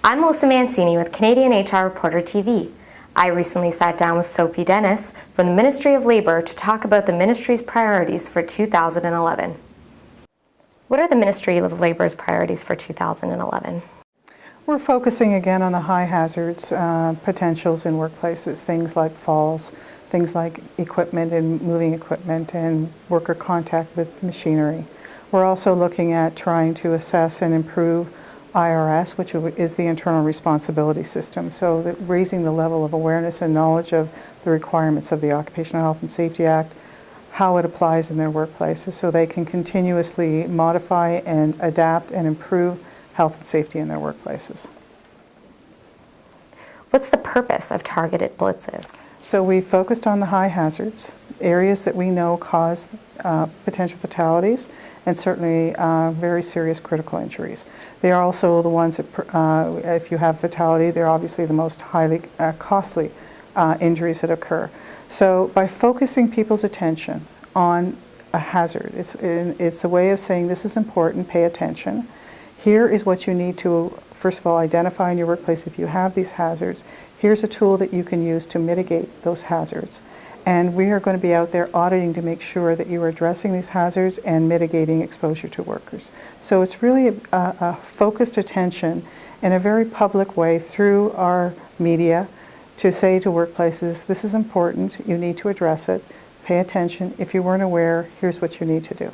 I'm Melissa Mancini with Canadian HR Reporter TV. I recently sat down with Sophie Dennis from the Ministry of Labour to talk about the Ministry's priorities for 2011. What are the Ministry of Labour's priorities for 2011? We're focusing again on the high hazards potentials in workplaces, things like falls, things like equipment and moving equipment and worker contact with machinery. We're also looking at trying to assess and improve IRS, which is the internal responsibility system, so that raising the level of awareness and knowledge of the requirements of the Occupational Health and Safety Act, how it applies in their workplaces, so they can continuously modify and adapt and improve health and safety in their workplaces. What's the purpose of targeted blitzes? So we focused on the high hazards, areas that we know cause potential fatalities and certainly very serious critical injuries. They are also the ones that, if you have fatality, they're obviously the most highly costly injuries that occur. So by focusing people's attention on a hazard, it's a way of saying this is important, pay attention. Here is what you need to, first of all, identify in your workplace if you have these hazards. Here's a tool that you can use to mitigate those hazards. And we are going to be out there auditing to make sure that you are addressing these hazards and mitigating exposure to workers. So it's really a focused attention in a very public way through our media to say to workplaces, this is important, you need to address it, pay attention. If you weren't aware, here's what you need to do.